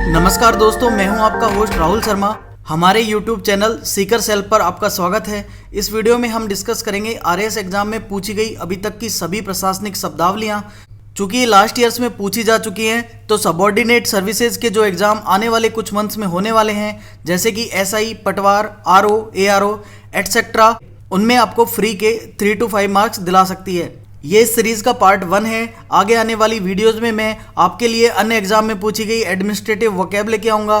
नमस्कार दोस्तों, मैं हूं आपका होस्ट राहुल शर्मा। हमारे YouTube चैनल सीकर सेल पर आपका स्वागत है। इस वीडियो में हम डिस्कस करेंगे आरएएस एग्जाम में पूछी गई अभी तक की सभी प्रशासनिक शब्दावलियां। चूंकि ये लास्ट ईयर्स में पूछी जा चुकी हैं, तो सबऑर्डिनेट सर्विसेज के जो एग्जाम आने वाले कुछ मंथ्स में होने वाले हैं, जैसे कि एसआई, पटवार, आरओ, एआरओ एटसेट्रा, उनमें आपको फ्री के 3 to 5 मार्क्स दिला सकती है। ये इस सीरीज का पार्ट 1 है। आगे आने वाली वीडियोस में मैं आपके लिए अन्य एग्जाम में पूछी गई एडमिनिस्ट्रेटिव वोकैब लेके आऊँगा।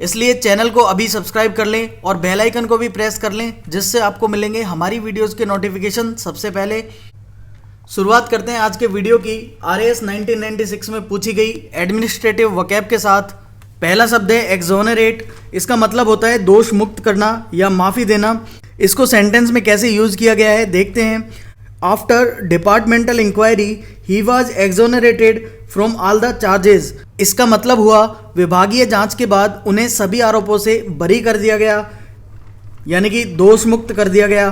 इसलिए चैनल को अभी सब्सक्राइब कर लें और बेल आइकन को भी प्रेस कर लें, जिससे आपको मिलेंगे हमारी वीडियोस के नोटिफिकेशन सबसे पहले। शुरुआत करते हैं आज के वीडियो की आरएएस 1996 में पूछी गई एडमिनिस्ट्रेटिव वोकैब के साथ। पहला शब्द है एक्सोनरेट। इसका मतलब होता है दोष मुक्त करना या माफ़ी देना। इसको सेंटेंस में कैसे यूज़ किया गया है देखते हैं। After departmental inquiry he was exonerated from all the charges. इसका मतलब हुआ विभागीय जांच के बाद उन्हें सभी आरोपों से बरी कर दिया गया, यानी कि दोष मुक्त कर दिया गया।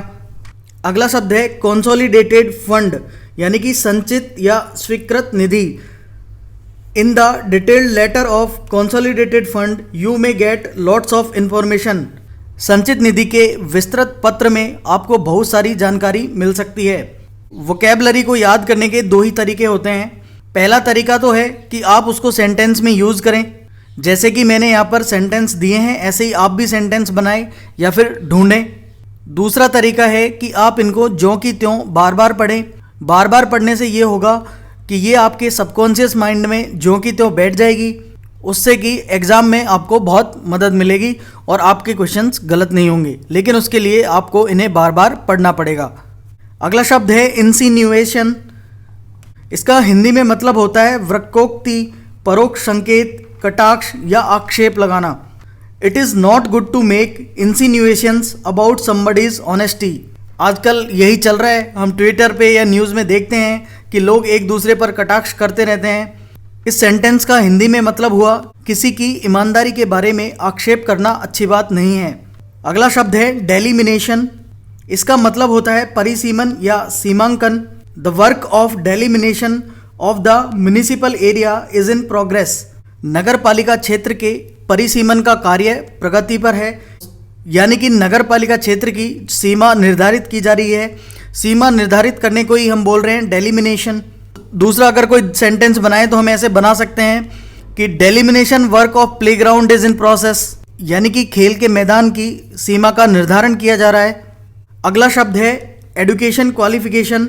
अगला शब्द है कंसोलिडेटेड फंड, यानी कि संचित या स्वीकृत निधि। In the detailed letter of consolidated fund you may get lots of information. संचित निधि के विस्तृत पत्र में आपको बहुत सारी जानकारी मिल सकती है। वोकैबलरी को याद करने के 2 ही तरीके होते हैं। पहला तरीका तो है कि आप उसको सेंटेंस में यूज़ करें, जैसे कि मैंने यहाँ पर सेंटेंस दिए हैं, ऐसे ही आप भी सेंटेंस बनाएं या फिर ढूंढें। दूसरा तरीका है कि आप इनको ज्यों की त्यों बार बार पढ़ें। बार बार पढ़ने से ये होगा कि ये आपके सबकॉन्शियस माइंड में ज्यों की त्यों बैठ जाएगी, उससे कि एग्ज़ाम में आपको बहुत मदद मिलेगी और आपके क्वेश्चंस गलत नहीं होंगे। लेकिन उसके लिए आपको इन्हें बार बार पढ़ना पड़ेगा। अगला शब्द है इंसिन्यूएशन। इसका हिंदी में मतलब होता है वक्रोक्ति, परोक्ष संकेत, कटाक्ष या आक्षेप लगाना। It is not good to make insinuations about somebody's honesty. आजकल यही चल रहा है। हम ट्विटर पे या न्यूज़ में देखते हैं कि लोग एक दूसरे पर कटाक्ष करते रहते हैं। इस सेंटेंस का हिंदी में मतलब हुआ किसी की ईमानदारी के बारे में आक्षेप करना अच्छी बात नहीं है। अगला शब्द है डेलिमिनेशन। इसका मतलब होता है परिसीमन या सीमांकन। The work of delimitation of the municipal area is in progress. नगर पालिका क्षेत्र के परिसीमन का कार्य प्रगति पर है, यानी कि नगर पालिका क्षेत्र की सीमा निर्धारित की जा रही है। सीमा निर्धारित करने को ही हम बोल रहे हैं डेलिमिनेशन। दूसरा, अगर कोई सेंटेंस बनाए तो हम ऐसे बना सकते हैं कि delimitation work of playground is in process, यानी कि खेल के मैदान की सीमा का निर्धारण किया जा रहा है। अगला शब्द है एजुकेशन क्वालिफिकेशन।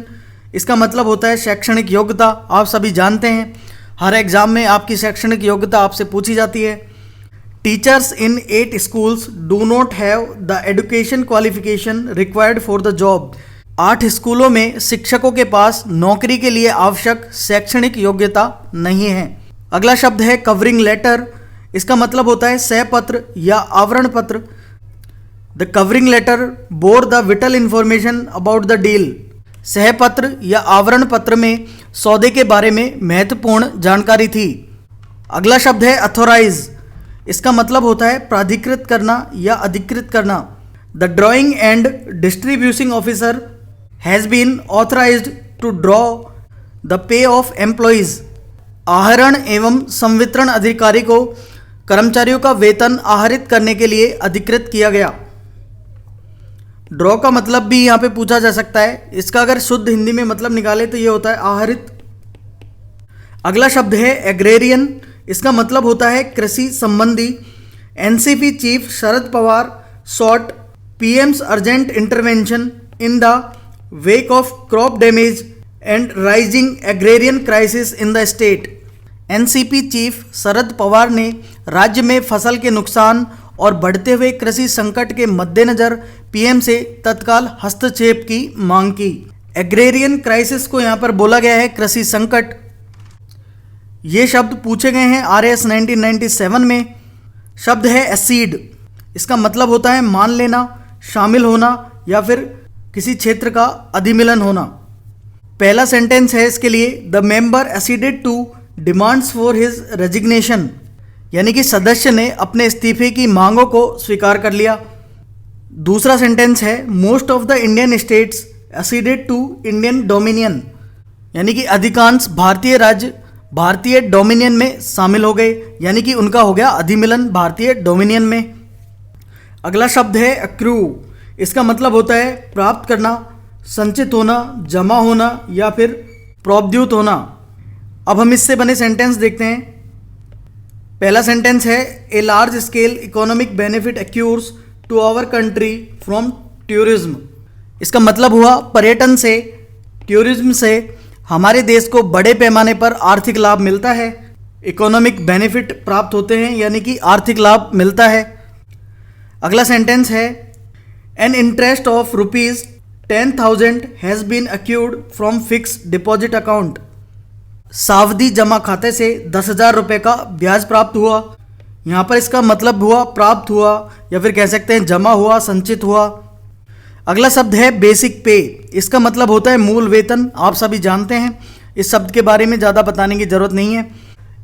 इसका मतलब होता है शैक्षणिक योग्यता। आप सभी जानते हैं हर एग्जाम में आपकी शैक्षणिक योग्यता आपसे पूछी जाती है। Teachers in 8 schools do not have the education qualification required for the job. 8 स्कूलों में शिक्षकों के पास नौकरी के लिए आवश्यक शैक्षणिक योग्यता नहीं है। अगला शब्द है कवरिंग लेटर। इसका मतलब होता है सहपत्र या आवरण पत्र। The covering letter bore the vital information about the deal. सहपत्र या आवरण पत्र में सौदे के बारे में महत्वपूर्ण जानकारी थी। अगला शब्द है अथोराइज। इसका मतलब होता है प्राधिकृत करना या अधिकृत करना। The drawing and distributing officer has been authorized to draw the pay of employees. आहरण एवं संवितरण अधिकारी को कर्मचारियों का वेतन आहरित करने के लिए अधिकृत किया गया। ड्रॉ का मतलब भी यहाँ पे पूछा जा सकता है। इसका अगर शुद्ध हिंदी में मतलब निकाले तो ये होता है आहरित। अगला शब्द है एग्रेरियन। इसका मतलब होता है कृषि संबंधी। NCP chief Sharad Pawar sought PM's urgent intervention in the wake of crop damage and rising agrarian crisis in the state। NCP chief Sharad Pawar ने राज्य में फसल के नुकसान और बढ़ते हुए कृषि संकट के मद्देनजर पीएम से तत्काल हस्तक्षेप की मांग की। एग्रेरियन क्राइसिस को यहाँ पर बोला गया है कृषि संकट। ये शब्द पूछे गए हैं आरएएस 1997 में। शब्द है एसीड। इसका मतलब होता है मान लेना, शामिल होना या फिर किसी क्षेत्र का अधिमिलन होना। पहला सेंटेंस है इसके लिए the member acceded to demands for his resignation, यानी कि सदस्य ने अपने इस्तीफे की मांगों को स्वीकार कर लिया। दूसरा सेंटेंस है most of the Indian states acceded to Indian dominion, यानी कि अधिकांश भारतीय राज्य भारतीय डोमिनियन में शामिल हो गए, यानी कि उनका हो गया अधिमिलन भारतीय डोमिनियन में। अगला शब्द है अक्रू। इसका मतलब होता है प्राप्त करना, संचित होना, जमा होना या फिर प्रोद्युत होना। अब हम इससे बने सेंटेंस देखते हैं। पहला सेंटेंस है a large scale economic benefit accrues to our country from tourism. इसका मतलब हुआ पर्यटन से, टूरिज्म से हमारे देश को बड़े पैमाने पर आर्थिक लाभ मिलता है। इकोनॉमिक बेनिफिट प्राप्त होते हैं यानी कि आर्थिक लाभ मिलता है। अगला सेंटेंस है an interest of ₹10,000 has been accrued from fix deposit account. सावधि जमा खाते से 10,000 रुपये का ब्याज प्राप्त हुआ। यहाँ पर इसका मतलब हुआ प्राप्त हुआ या फिर कह सकते हैं जमा हुआ, संचित हुआ। अगला शब्द है बेसिक पे। इसका मतलब होता है मूल वेतन। आप सभी जानते हैं, इस शब्द के बारे में ज़्यादा बताने की जरूरत नहीं है।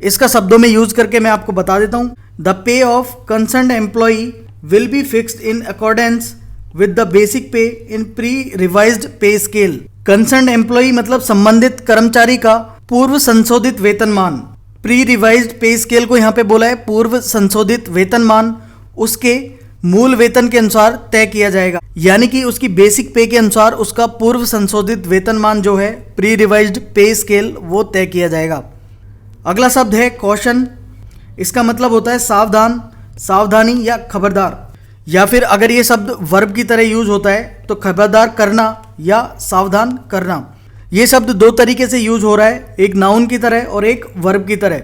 इसका शब्दों में यूज करके मैं आपको बता देता हूँ। The pay of concerned employee will be fixed in accordance with the basic pay in pre revised pay scale. Concerned employee मतलब संबंधित कर्मचारी का पूर्व संशोधित वेतनमान। प्री रिवाइज्ड पे स्केल को यहाँ पे बोला है पूर्व संशोधित वेतनमान, उसके मूल वेतन के अनुसार तय किया जाएगा, यानी कि उसकी बेसिक पे के अनुसार उसका पूर्व संशोधित वेतनमान जो है प्री रिवाइज्ड पे स्केल वो तय किया जाएगा। अगला शब्द है कॉशन। इसका मतलब होता है सावधान, सावधानी या खबरदार, या फिर अगर ये शब्द वर्ब की तरह यूज होता है तो खबरदार करना या सावधान करना। ये शब्द दो तरीके से यूज हो रहा है, एक नाउन की तरह और एक वर्ब की तरह।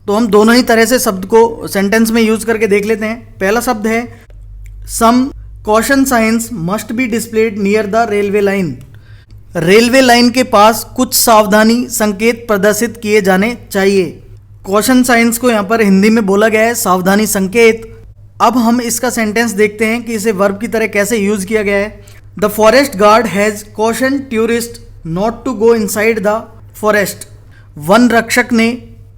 तो हम दोनों ही तरह से शब्द को सेंटेंस में यूज करके देख लेते हैं। पहला शब्द है some caution signs must be displayed near the railway line. Railway line के पास कुछ सावधानी संकेत प्रदर्शित किए जाने चाहिए। कॉशन साइंस को यहाँ पर हिंदी में बोला गया है सावधानी संकेत। अब हम इसका सेंटेंस देखते हैं कि इसे वर्ब की तरह कैसे यूज किया गया है। The forest guard has caution tourist not to go inside the forest. वन रक्षक ने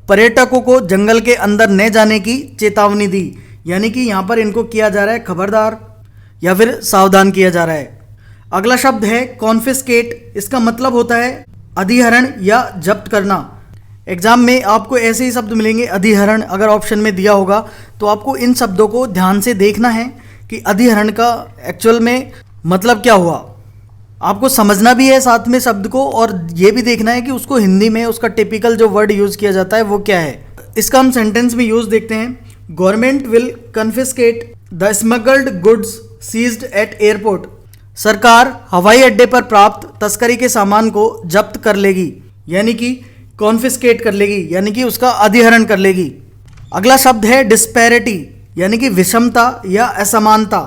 पर्यटकों को जंगल के अंदर न जाने की चेतावनी दी, यानी कि यहाँ पर इनको किया जा रहा है खबरदार या फिर सावधान किया जा रहा है। अगला शब्द है कॉन्फिस्केट। इसका मतलब होता है अधिहरण या जब्त करना। एग्जाम में आपको ऐसे ही शब्द मिलेंगे अधिहरण, अगर ऑप्शन में दिया होगा तो आपको इन शब्दों को ध्यान से देखना है कि अधिहरण का एक्चुअल में मतलब क्या हुआ। आपको समझना भी है साथ में शब्द को, और ये भी देखना है कि उसको हिंदी में उसका टिपिकल जो वर्ड यूज किया जाता है वो क्या है। इसका हम सेंटेंस में यूज देखते हैं। Government will confiscate the smuggled goods seized at airport. सरकार हवाई अड्डे पर प्राप्त तस्करी के सामान को जब्त कर लेगी, यानी कि कॉन्फिस्केट कर लेगी, यानी कि उसका अधिहरण कर लेगी। अगला शब्द है डिस्पैरिटी, यानी कि विषमता या असमानता।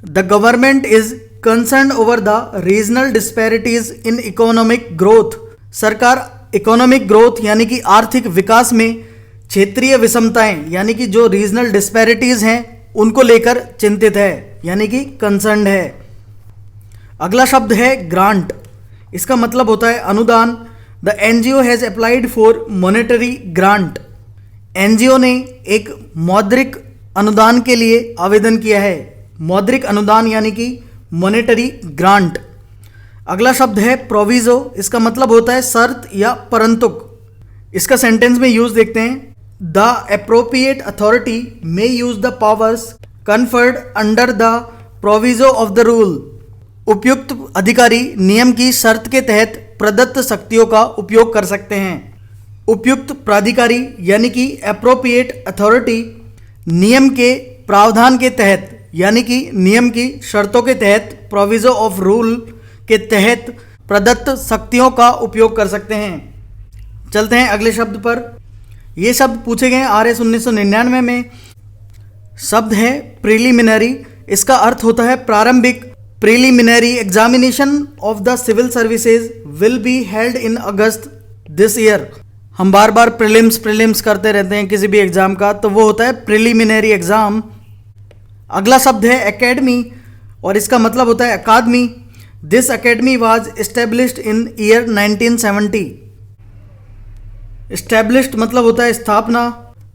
The government is concern over the regional disparities in economic growth. सरकार इकोनॉमिक ग्रोथ यानी कि आर्थिक विकास में क्षेत्रीय विषमताएं यानी कि जो रीजनल डिस्पैरिटीज हैं उनको लेकर चिंतित है, यानी कि कंसर्न्ड है। अगला शब्द है ग्रांट। इसका मतलब होता है अनुदान। The NGO has applied for monetary grant. NGO ने एक मौद्रिक अनुदान के लिए आवेदन किया है। मौद्रिक अनुदान यानी कि मॉनेटरी ग्रांट। अगला शब्द है प्रोविजो। इसका मतलब होता है शर्त या परंतुक। इसका सेंटेंस में यूज देखते हैं। The appropriate authority may use the powers conferred under the proviso of the rule. उपयुक्त अधिकारी नियम की शर्त के तहत प्रदत्त शक्तियों का उपयोग कर सकते हैं। उपयुक्त प्राधिकारी यानी कि एप्रोप्रिएट अथॉरिटी नियम के प्रावधान के तहत यानी कि नियम की शर्तों के तहत प्रोविजो ऑफ रूल के तहत प्रदत्त शक्तियों का उपयोग कर सकते हैं। चलते हैं अगले शब्द पर। ये शब्द पूछे गए RS 1999 में। शब्द है प्रीलिमिनरी। इसका अर्थ होता है प्रारंभिक। Preliminary examination of the civil services will be held in August this year. हम बार बार प्रीलिम्स करते रहते हैं किसी भी एग्जाम का, तो वो होता है प्रीलिमिनरी एग्जाम। अगला शब्द है एकेडमी और इसका मतलब होता है अकादमी। This academy was established in year 1970। Established मतलब होता है स्थापना,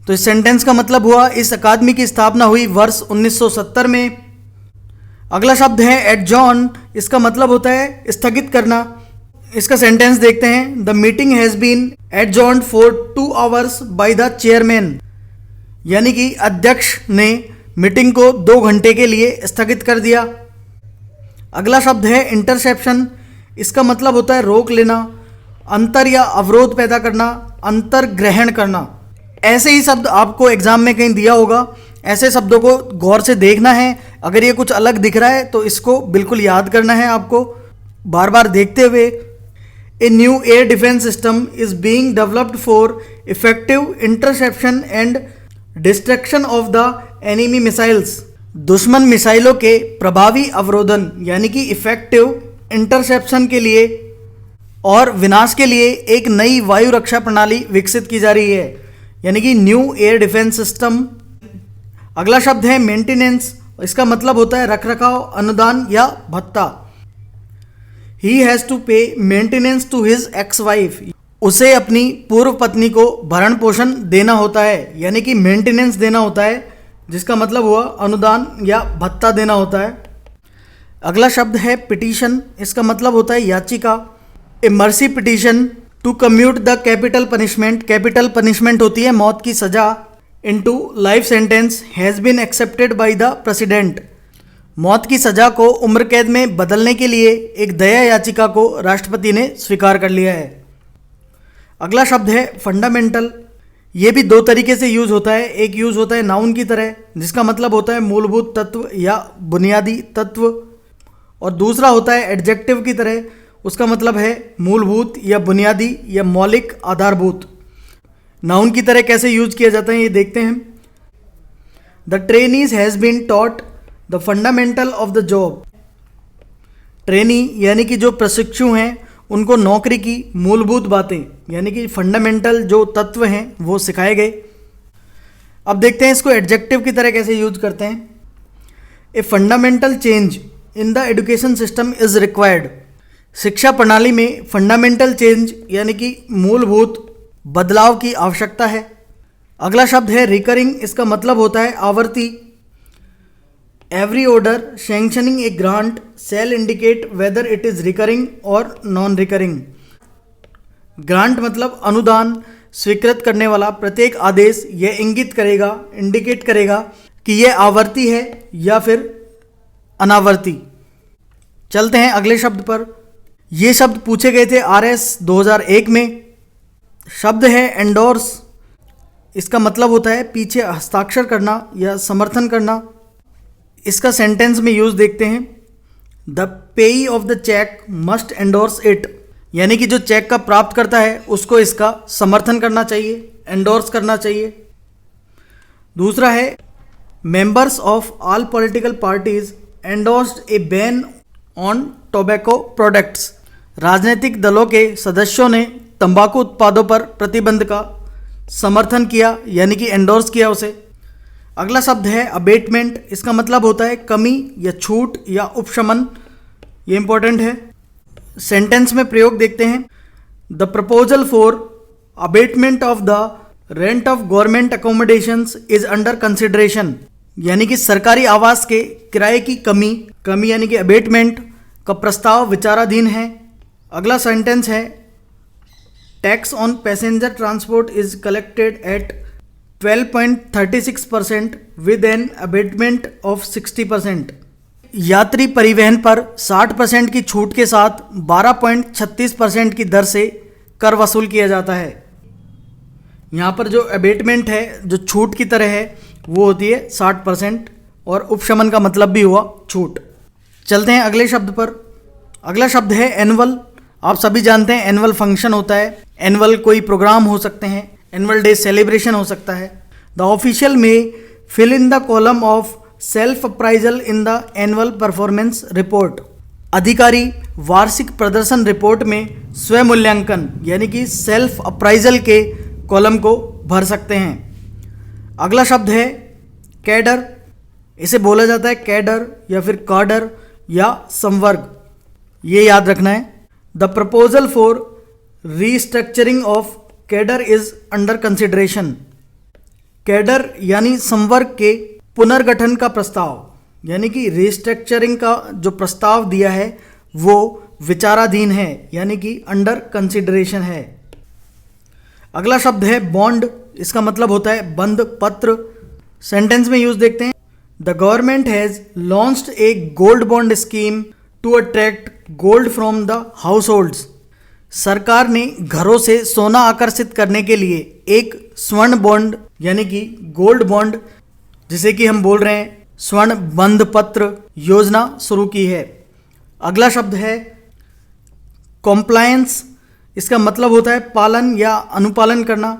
तो इस सेंटेंस का मतलब हुआ इस अकादमी की स्थापना हुई वर्ष 1970 में। अगला शब्द है एडजॉर्न। इसका मतलब होता है स्थगित करना। इसका सेंटेंस देखते हैं। The meeting has been adjourned for 2 hours by the chairman, यानी कि अध्यक्ष ने मीटिंग को 2 घंटे के लिए स्थगित कर दिया। अगला शब्द है इंटरसेप्शन। इसका मतलब होता है रोक लेना, अंतर या अवरोध पैदा करना, अंतर ग्रहण करना। ऐसे ही शब्द आपको एग्जाम में कहीं दिया होगा, ऐसे शब्दों को गौर से देखना है। अगर ये कुछ अलग दिख रहा है तो इसको बिल्कुल याद करना है आपको बार बार देखते हुए। A new air defence system is being developed for effective interception and destruction of the enemy missiles. दुश्मन मिसाइलों के प्रभावी अवरोधन यानी कि इफेक्टिव इंटरसेप्शन के लिए और विनाश के लिए एक नई वायु रक्षा प्रणाली विकसित की जा रही है, यानी कि न्यू एयर डिफेंस सिस्टम। अगला शब्द है मेंटेनेंस। इसका मतलब होता है रखरखाव, अनुदान या भत्ता। He has to pay maintenance to his ex wife. उसे अपनी पूर्व पत्नी को भरण पोषण देना होता है, यानी कि मेंटेनेंस देना होता है, जिसका मतलब हुआ अनुदान या भत्ता देना होता है। अगला शब्द है पिटीशन। इसका मतलब होता है याचिका। A mercy petition to commute the capital punishment. Capital punishment होती है मौत की सजा into life sentence has been accepted by the president. मौत की सजा को उम्र कैद में बदलने के लिए एक दया याचिका को राष्ट्रपति ने स्वीकार कर लिया है। अगला शब्द है फंडामेंटल। ये भी 2 तरीके से यूज होता है। एक यूज होता है नाउन की तरह, जिसका मतलब होता है मूलभूत तत्व या बुनियादी तत्व, और दूसरा होता है एडजेक्टिव की तरह। उसका मतलब है मूलभूत या बुनियादी या मौलिक, आधारभूत। नाउन की तरह कैसे यूज किया जाता है ये देखते हैं। The trainees has been taught the fundamental of the job. Trainee यानी कि जो प्रशिक्षु हैं उनको नौकरी की मूलभूत बातें यानी कि फंडामेंटल जो तत्व हैं वो सिखाए गए। अब देखते हैं इसको एडजेक्टिव की तरह कैसे यूज करते हैं। A fundamental change in the education system is required. शिक्षा प्रणाली में फंडामेंटल चेंज यानी कि मूलभूत बदलाव की आवश्यकता है। अगला शब्द है रिकरिंग। इसका मतलब होता है आवर्ती। Every order sanctioning a grant shall indicate whether it is recurring और नॉन रिकरिंग। ग्रांट मतलब अनुदान स्वीकृत करने वाला प्रत्येक आदेश यह इंगित करेगा, इंडिकेट करेगा कि यह आवर्ती है या फिर अनावर्ती। चलते हैं अगले शब्द पर। ये शब्द पूछे गए थे RS 2001 में। शब्द है एंडोर्स। इसका मतलब होता है पीछे हस्ताक्षर करना या समर्थन करना। इसका सेंटेंस में यूज देखते हैं। The payee of the cheque must endorse it, यानी कि जो चेक का प्राप्त करता है उसको इसका समर्थन करना चाहिए, एंडोर्स करना चाहिए। दूसरा है members of all political parties endorsed A ban on tobacco products. राजनीतिक दलों के सदस्यों ने तंबाकू उत्पादों पर प्रतिबंध का समर्थन किया, यानी कि एंडोर्स किया उसे। अगला शब्द है अबेटमेंट। इसका मतलब होता है कमी या छूट या उपशमन। ये इंपॉर्टेंट है। सेंटेंस में प्रयोग देखते हैं। The proposal for abatement of the rent of government accommodations is under consideration, यानी कि सरकारी आवास के किराए की कमी यानी कि अबेटमेंट का प्रस्ताव विचाराधीन है। अगला सेंटेंस है tax on passenger transport is collected at 12.36% with an abatement of 60%। यात्री परिवहन पर 60% की छूट के साथ 12.36% की दर से कर वसूल किया जाता है। यहाँ पर जो अबेटमेंट है, जो छूट की तरह है, वो होती है 60% और उपशमन का मतलब भी हुआ छूट। चलते हैं अगले शब्द पर। अगला शब्द है एनुअल। आप सभी जानते हैं एनुअल फंक्शन होता है। एनुअल कोई प्रोग्राम हो सकते हैं, एनुअल डे सेलिब्रेशन हो सकता है। The official may fill in the column of self appraisal in the annual performance report. अधिकारी वार्षिक प्रदर्शन रिपोर्ट में स्वयं मूल्यांकन यानी कि सेल्फ अप्राइजल के कॉलम को भर सकते हैं। अगला शब्द है कैडर। इसे बोला जाता है कैडर या फिर कार्डर या संवर्ग। ये याद रखना है। The proposal for restructuring of cadre is under consideration. Cadre यानी संवर्ग के पुनर्गठन का प्रस्ताव, यानी कि रीस्ट्रक्चरिंग का जो प्रस्ताव दिया है वो विचाराधीन है, यानी कि अंडर कंसिडरेशन है। अगला शब्द है बॉन्ड। इसका मतलब होता है बंद पत्र। सेंटेंस में यूज देखते हैं। The government has launched a gold bond scheme to attract gold from the households. सरकार ने घरों से सोना आकर्षित करने के लिए एक स्वर्ण बॉन्ड यानी कि गोल्ड बॉन्ड, जिसे कि हम बोल रहे हैं स्वर्ण बंध पत्र योजना शुरू की है। अगला शब्द है कॉम्प्लायंस। इसका मतलब होता है पालन या अनुपालन करना।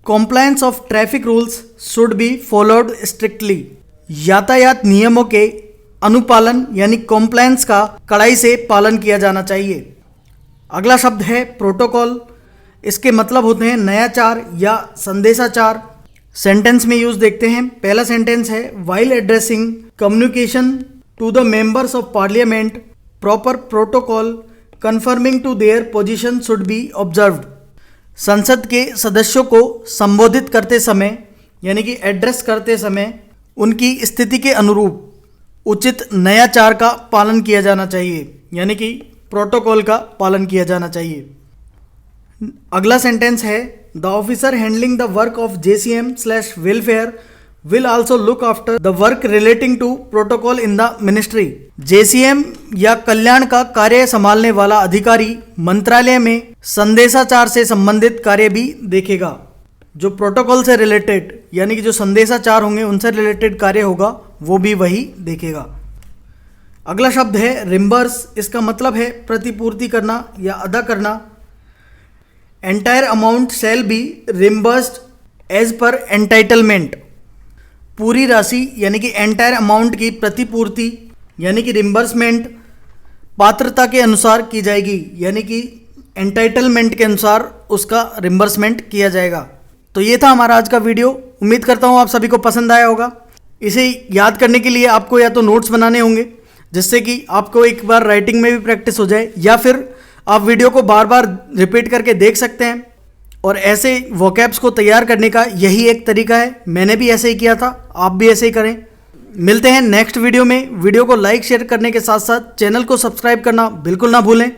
Compliance of traffic rules should be followed strictly. यातायात नियमों के अनुपालन यानी कॉम्प्लायंस का कड़ाई से पालन किया जाना चाहिए। अगला शब्द है प्रोटोकॉल। इसके मतलब होते हैं नयाचार या संदेशाचार। सेंटेंस में यूज देखते हैं। पहला सेंटेंस है while addressing communication to the members of parliament proper protocol conforming to their position should be observed. संसद के सदस्यों को संबोधित करते समय यानी कि एड्रेस करते समय उनकी स्थिति के अनुरूप उचित नयाचार का पालन किया जाना चाहिए, यानी कि प्रोटोकॉल का पालन किया जाना चाहिए। अगला सेंटेंस है the officer handling the work of JCM/वेलफेयर will also look after the work relating to protocol in the ministry. JCM या कल्याण का कार्य संभालने वाला अधिकारी मंत्रालय में संदेशाचार से संबंधित कार्य भी देखेगा। जो प्रोटोकॉल से रिलेटेड यानी कि जो संदेशाचार होंगे उनसे रिलेटेड कार्य होगा वो भी वही देखेगा। अगला शब्द है रिम्बर्स। इसका मतलब है प्रतिपूर्ति करना या अदा करना। Entire amount shall be reimbursed as per entitlement. पूरी राशि यानी कि एंटायर अमाउंट की प्रतिपूर्ति यानी कि रिम्बर्समेंट पात्रता के अनुसार की जाएगी, यानी कि एंटाइटलमेंट के अनुसार उसका रिम्बर्समेंट किया जाएगा। तो ये था हमारा आज का वीडियो। उम्मीद करता हूँ आप सभी को पसंद आया होगा। इसे याद करने के लिए आपको या तो नोट्स बनाने होंगे जिससे कि आपको एक बार राइटिंग में भी प्रैक्टिस हो जाए, या फिर आप वीडियो को बार बार रिपीट करके देख सकते हैं। और ऐसे वोकैब्स को तैयार करने का यही एक तरीका है। मैंने भी ऐसे ही किया था, आप भी ऐसे ही करें। मिलते हैं नेक्स्ट वीडियो में। वीडियो को लाइक शेयर करने के साथ साथ चैनल को सब्सक्राइब करना बिल्कुल ना भूलें।